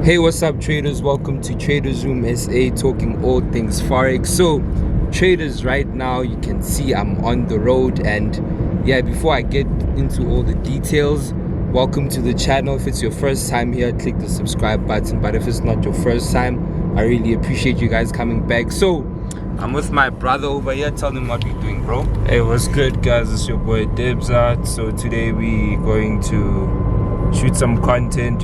Hey, what's up traders? Welcome to Traders Room SA, talking all things forex. So traders, right now you can see I'm on the road, and yeah, before I get into all the details, welcome to the channel. If it's your first time here, click the subscribe button, but if it's not your first time, I really appreciate you guys coming back. So I'm with my brother over here. Tell them what we're doing, bro. Hey, what's good, guys? It's your boy Dibs out. So today we going to shoot some content,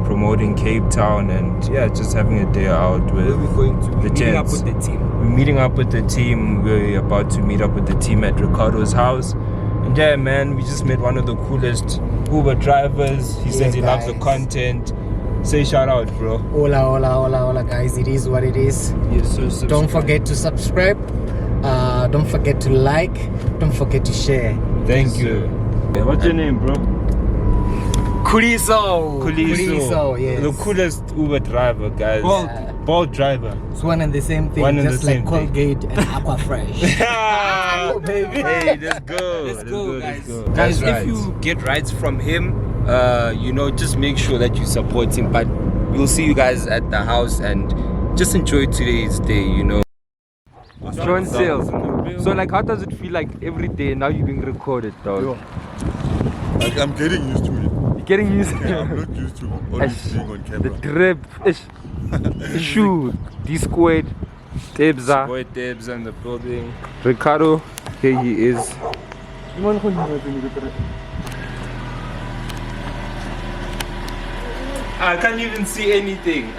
promoting Cape Town, and yeah, just having a day out with We're going to be meeting up gents. with the team. We're meeting up with the team. We're about to meet up with the team at Ricardo's house. And yeah, man, we just met one of the coolest Uber drivers. He says he loves the content. Say shout out, bro. Hola guys, it is what it is. Yes, so Don't forget to subscribe, don't forget to like, don't forget to share. Thank you. What's your name, bro? Kuliso, yes. The coolest Uber driver, guys. Bald driver. It's one and the same thing, just like Colgate and Aquafresh. Baby. Hey, let's go. Let's go, guys. Guys, If you get rides from him, just make sure that you support him. But we'll see you guys at the house, and just enjoy today's day, Drone sales. So like, how does it feel like every day now you're being recorded, dog? Like, I'm getting used to it. You're getting used to Yeah, I'm not used to always being on the camera. drip, the shoe, D squared, Tebza, Boy Debs in the building. Ricardo, here he is. I can't even see anything.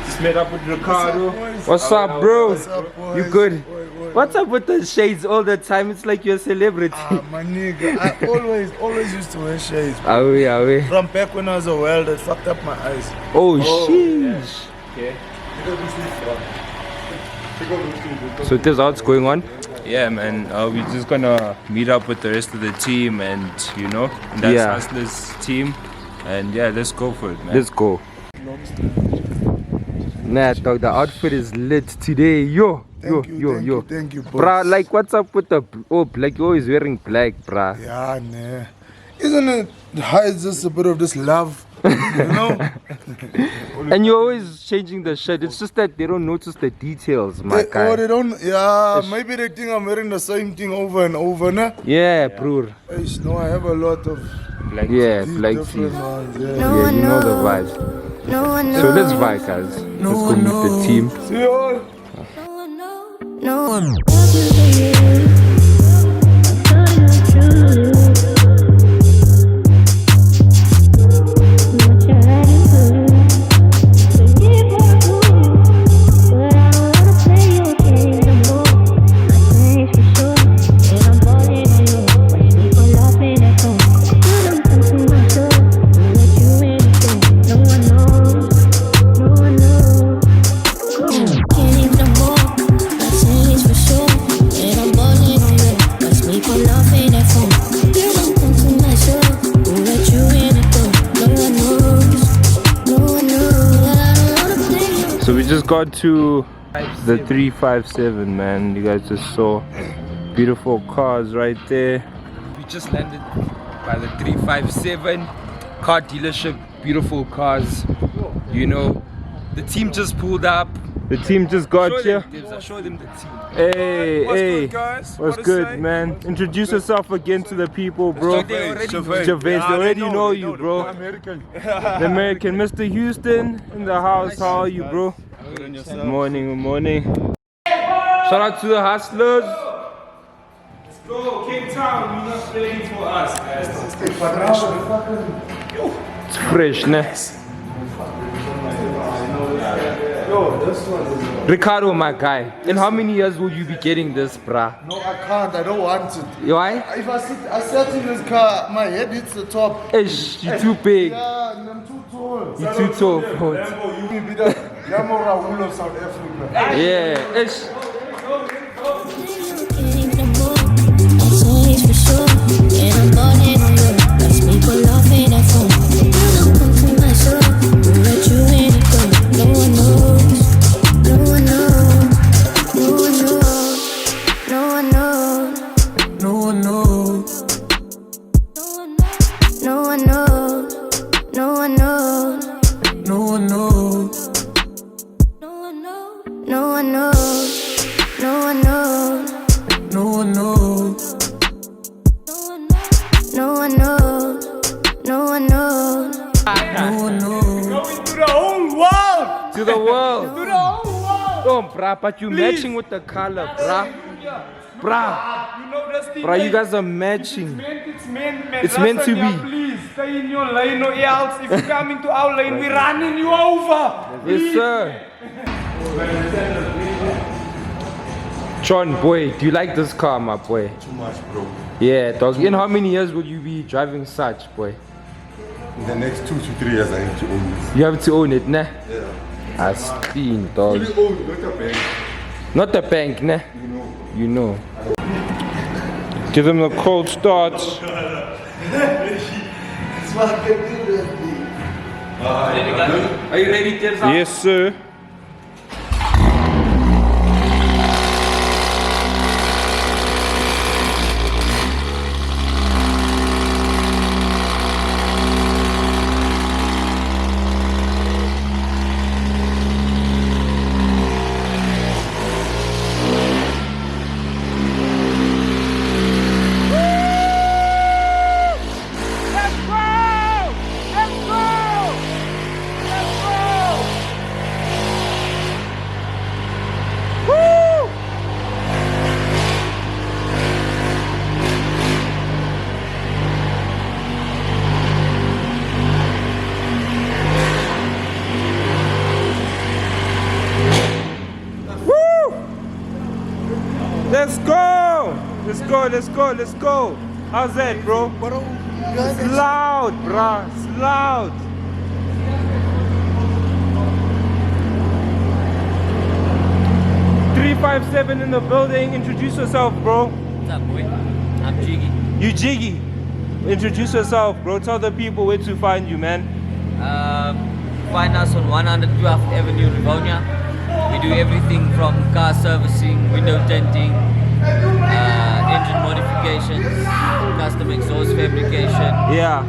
Just met up with Ricardo. What's up, bro? What's up, boys? You good? Boy. What's up with the shades all the time? It's like you're a celebrity. My nigga, I always used to wear shades. Are we? From back when I was a welder, it fucked up my eyes. Oh, sheesh. Okay. So this is what's going on. Yeah, man. We're just gonna meet up with the rest of the team, and that's Yeah. Hustler's team. And yeah, let's go for it, man. Let's go. Nah, dog, the outfit is lit today. Yo. Thank you, boss. Bruh, like, what's up with the like, you're always wearing black, bruh. Yeah, nah. Isn't it hides just a bit of this love, And you're always changing the shirt. It's just that they don't notice the details, my guy. They don't, yeah, maybe they think I'm wearing the same thing over and over, nah? Yeah, bro. No, I have a lot of Black Black different tees. ones, yeah. Yeah, you know the vibes. So let's vibe, guys. Let's go meet the team. See you all. No one. So we just got to the 357, man. You guys just saw beautiful cars right there. We just landed by the 357 car dealership. Beautiful cars. The team just pulled up. The team just got here. Show them the team. Hey, guys? what's good, man? Introduce yourself again to the people, bro. They already know. Gervais, they already know you, bro. American. The American, Mr. Houston in the house. How are you, bro? Good morning. Shout out to the hustlers. Let's go, Cape Town. You're not ready for us, guys. It's fresh, ne? Ricardo, my guy. In how many years will you be getting this, bruh? No, I can't. I don't want it. Why? If I sit in this car, my head hits the top. Ish, you're too big. Yeah, and I'm too tall. You're too tall for it. You will be the Yamo Raul of South Africa. Yeah, ish. No one knows. knows. No one knows. No one knows. No one knows. No one knows. No one knows. No one knows. No one knows. No one knows. Going to the whole world. To the world. To the whole world. Don't, bruh, but you matching with the color, bruh. Bruh. You know this thing. Bruh, you guys are matching. It's meant, man. It's meant to Listen, be. Please stay in your lane or else if you come into our lane, we're running you over. Yes, sir. John, boy, do you like this car, my boy? Too much, bro. Yeah, dog. In how many years will you be driving such, boy? In the next 2 to 3 years, I need to own this. You have to own it, nah? Yeah. That's clean, dog. Fully owned, not a bank. Not the bank, nah? You know. You know. Give them the cold start. Are you ready, Terza? Yes, sir. Let's go! Let's go, let's go, let's go! How's that, bro? It's loud, bruh. It's loud. "357 in the building. Introduce yourself, bro. What's up, boy? I'm Jiggy. You Jiggy. Introduce yourself, bro. Tell the people where to find you, man. Find us on 112th Avenue, Livonia. We do everything from car servicing, window tinting, engine modifications, custom exhaust fabrication. Yeah.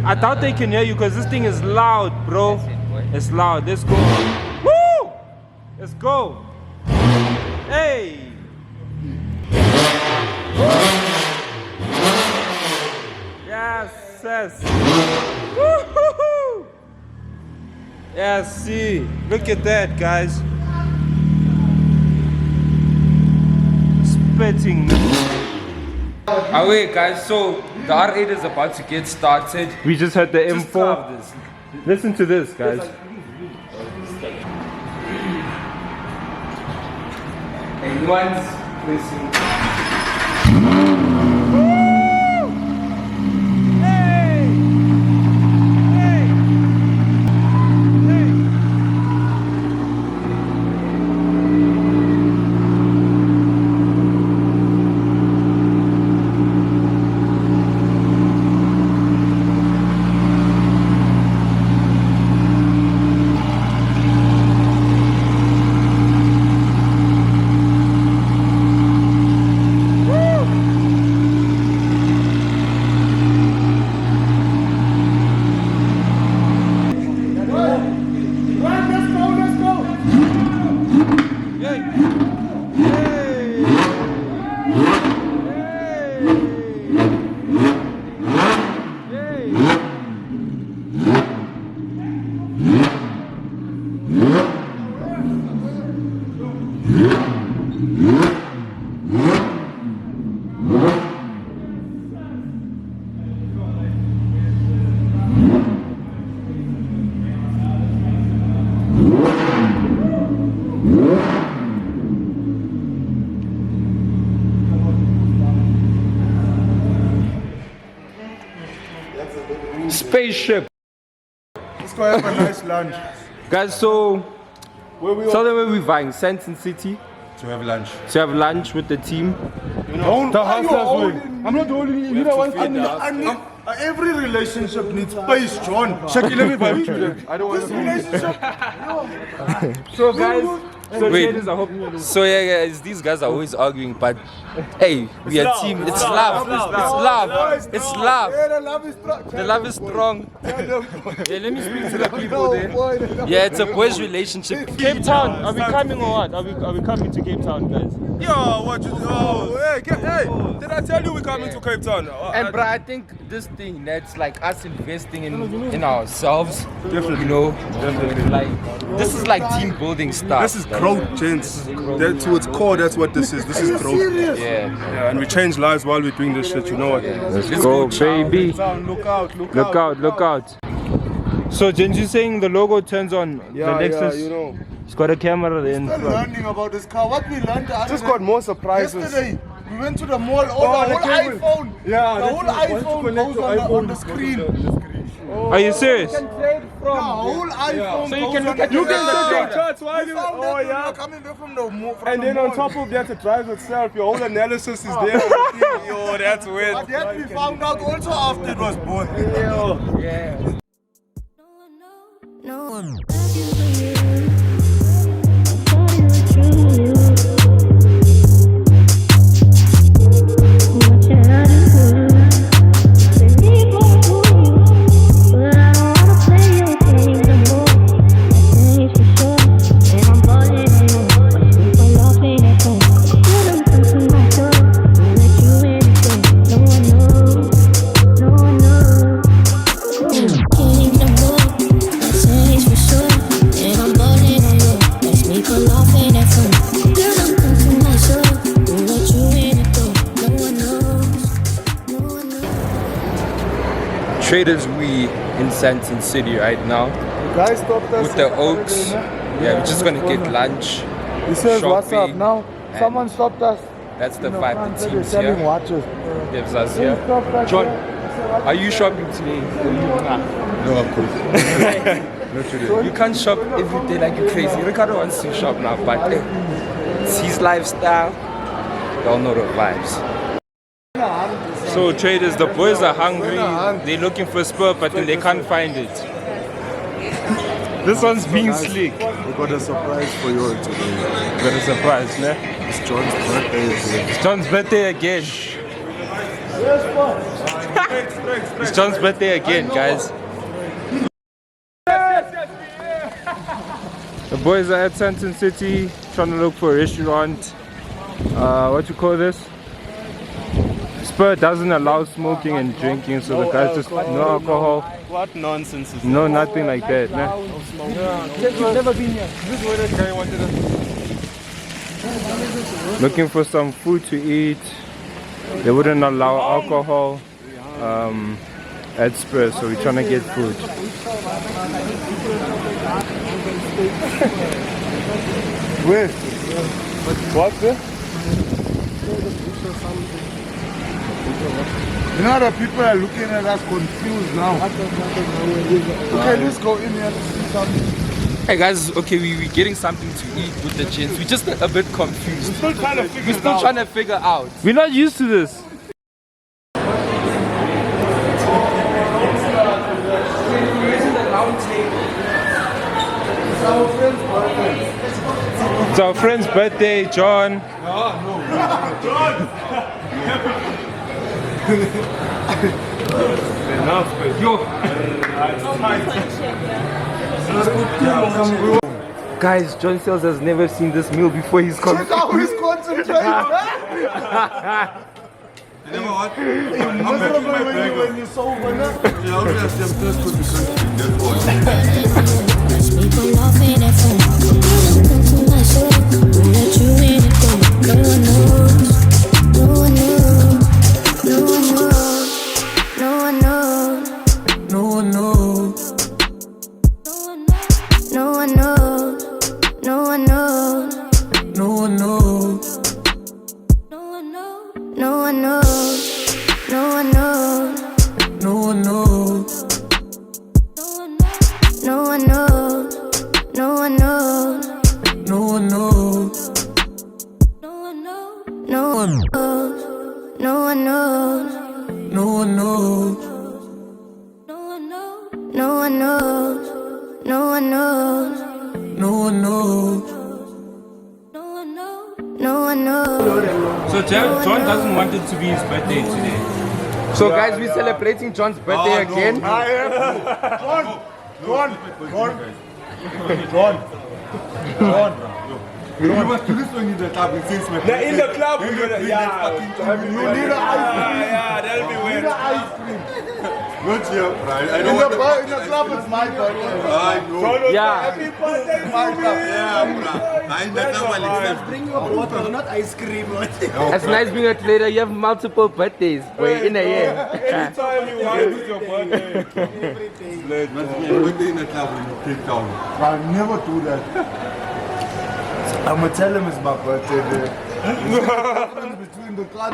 I doubt they can hear you because this thing is loud, bro. That's it, boy. It's loud. Let's go. Woo! Let's go. Hey. Yes, yes. Woo-hoo-hoo. Yes, see. Look at that, guys. Spitting. Alright, guys, so the R8 is about to get started. We just had the Just M4. carve this. Listen to this, guys. And one's pressing. Spaceship. Let's go have a nice lunch. Guys, so Where we tell them where we're buying. Sandton City to have lunch. to have lunch with the team. Don't the hustlers way. I'm not holding you. You know one thing. Every relationship needs space, John. Shaki, let me buy you. I don't want to. So guys, So Wait. traders, I hope So yeah, guys, these guys are always arguing, but hey, we are love. team. It's It's love. love. It's love. It's love. Yeah, the love is strong. The love is strong. Yeah, let me speak to the people then. Yeah, it's a boys' relationship. Cape Town, are we coming or what? Are we coming to Cape Town, guys? Yo, what you? Oh, hey, did I tell you we're coming to Cape Town? And bro, I think this thing that's like us investing in ourselves. Definitely. You know, Definitely. like this is like team building stuff. This is growth, gents. That, to its core, that's what this is. This is growth. Yeah. Yeah, and we change lives while we're doing this shit. You know what? Let's go, baby. Look out, look Look out, look out. So, Jen, you saying the logo turns on the Lexus? you know. It's got a camera in Still front. learning about this car. What we learned the other Just day- got more surprises. Yesterday, we went to the mall. The whole iPhone. Yeah, The whole iPhone goes on the screen. Are you serious? The whole iPhone. So you goes can on look at the you can screen. take shots while you. We found Oh that when we yeah. were coming back from the mall. And then on top of that, it drives itself. Your whole analysis is there. Yo, that's weird. But that we found out also after it was born. No one. Traders, we in Sandton City right now Guys stopped us with the Oaks. Yeah, we're just gonna get lunch. He says, what's up shopping, now? Someone and stopped us. That's the You know, vibe France the said team's they're selling here. watches. Gives us They here. stopped us John, here. are you shopping today? No, of course. Not today. You can't shop every day like you're crazy. Ricardo wants to shop now, but it's his lifestyle. Y'all know the vibes. So, traders, the boys are hungry. They're looking for a spur, but then they can't find it. This one's being slick. We got a surprise for you today. Got a surprise, ne? It's John's birthday. It's John's birthday again. It's John's birthday again, guys. The boys are at Sandton City trying to look for a restaurant. What you call this? Spur doesn't allow smoking and drinking, so the guys just no alcohol, What nonsense is no nothing like that. Nah. Never been here. this? Where that guy wanted to. Looking for some food to eat. They wouldn't allow alcohol at Spur, so we're trying to get food. Where? What's there? You know the people are looking at us confused now. Okay, let's go in here to see something. Hey guys, okay, we're getting something to eat with the gents. We're just a bit confused. Still trying to figure We're still trying to figure out. We're not used to this. It's our friend's birthday, John. Guys, John Sales has never seen this meal before. He's Check out his concentrating. Miserable when you're sober, no? one knows. So John doesn't want it to be his birthday today. So guys, we're celebrating John's birthday again. I am. John. You must do this when you're in the club. It seems like In the club, you you need need an ice cream. yeah, that'll be You weird. need an ice cream. Not here, right? I don't want in the club, it's my birthday. I know. Yeah. Happy birthday, My club. baby. Yeah, bro. I never Bring you a water, not ice cream. It's nice being a trader. You have multiple birthdays, boy, in a year. Anytime you want, it's your birthday. birthday in the club in Cape Town. I'll never do that. I'm gonna tell him it's my birthday. Between the club.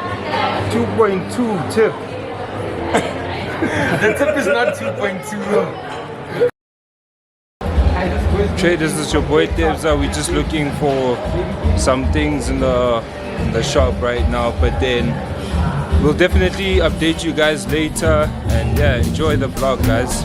2.2 tip. The tip is not 2.2. Traders, this is your boy Debza. We're just looking for some things in the shop right now, but then we'll definitely update you guys later. And yeah, enjoy the vlog, guys.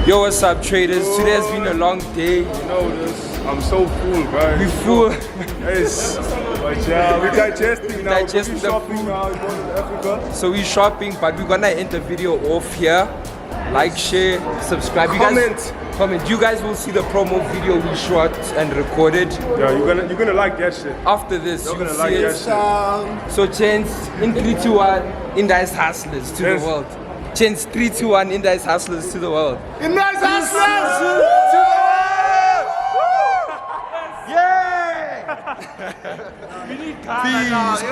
Yo, what's up, traders? Today has been a long day. You know this. I'm so full, guys. We full. Yes. But yeah, we're digesting now. Digesting We're the shopping food. now in Africa. So we're shopping, but we're gonna end the video off here. Like, share, subscribe. Comment. You guys will see the promo video we shot and recorded. Yeah, you're gonna like that shit. After this, You're you'll gonna see like it. that shit. So chance in 3, 2, 1, Indice Hustlers to Yes. the world. Chance 3, 2, 1, Indice Hustlers to the world. Indice Hustlers! Yeah! Peace.